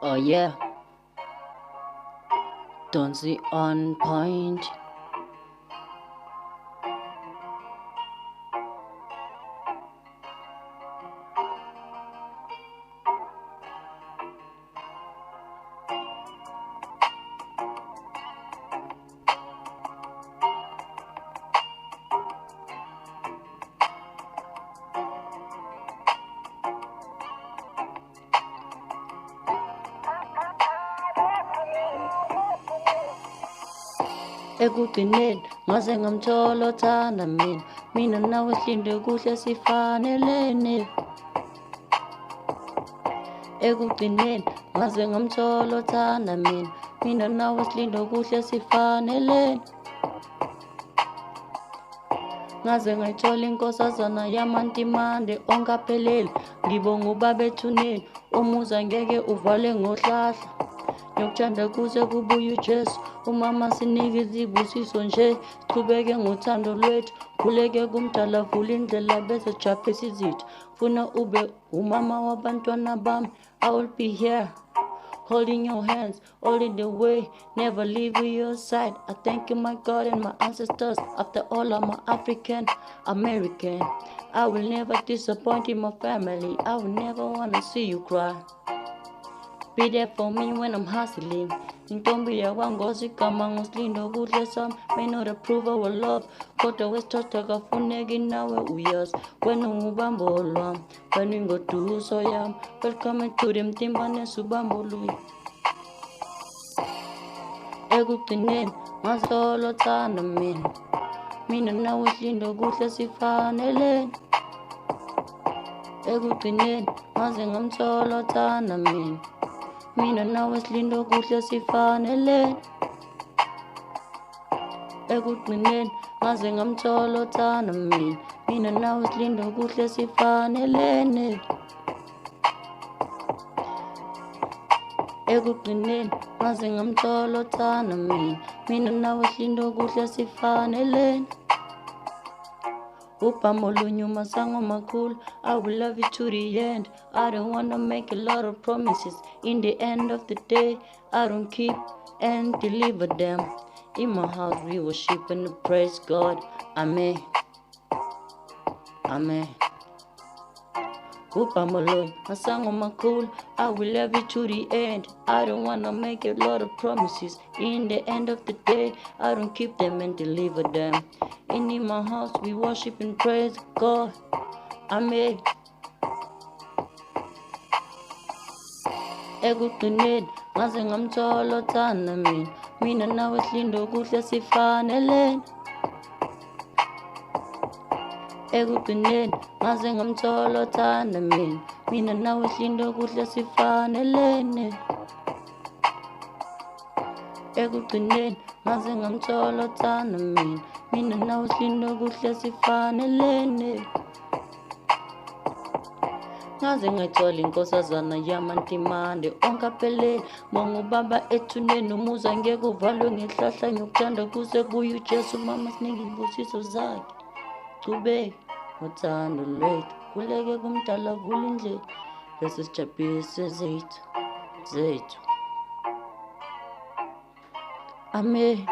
Oh yeah, don't see on point. Ekugcineni ngase ngamthola othanda mina nawe silinde kuhle sifanelene. Ekugcineni ngase ngamthola othanda mina nawe silinde kuhle sifanelene. Ngaze ngayithola inkosazana yamantimande ongaphelele, ngibonga ubaba ethuneni, umuzi ngeke uvale ngohlahla. Ngiyokuthanda kuze kubuye uJesu, umama sinike izibusiso nje, sichubeke ngothando lwethu, khuleke kumdala vula indlela bese japhisa izitha. Funa ube umama wabantwana bami, I will be here holding your hands all in the way, never leave your side. I thank you, my God, and my ancestors. After all, I'm an African American. I will never disappoint in my family. I will never wanna see you cry. Be there for me when I'm hustling. Intombi yakwangozi igama ngosilinda kuhle sami. May not approve our love, kodwa wesithatha kafuneki nawe uyazi. Wena ungubambo lwami, wena ingoduso yami. Welcome to the Mtimbanesi ubambo lwami. Ekugcineni ngathola othanda mina nawe silinde kuhle sifanelene. Ekugcineni ngaze ngamthola othanda mina nawe silinde kuhle sifanelene. Ekugcineni ngaze ngamthola othanda mina nawe silinde kuhle sifanelene. Ekugcineni ngaze ngamthola othanda mina nawe silinde kuhle sifanelene. Upamo lunyuma sango makulu, I will love you to the end. I don't wanna make a lot of promises. In the end of the day, I don't keep and deliver them. In my house we worship and praise God. Amen. Amen. Upamo lunyuma sango makulu, I will love you to the end. I don't wanna make a lot of promises. In the end of the day, I don't keep them and deliver them. In my house we worship and praise God. Amen. Ekugcineni ngaze ngamthola othanda mina nawe silinde kuhle sifanelene. Ekugcineni ngaze ngamthola othanda mina nawe silinde kuhle sifanelene. Ekugcineni ngaze ngamthola othanda mina nawe silinde kuhle sifanelene. Ngaze ngayithola inkosazana yamantimande ongaphelele, bonga ubaba ethuneni, umuzi ngeke uvalwe ngehlahla. Ngiyokuthanda kuze kubuye uJesu, mama sinike izibusiso zakhe, chubeke ngothando lwethu, khuleke kumdala vula indlela bese sijaphise zethu. Amen.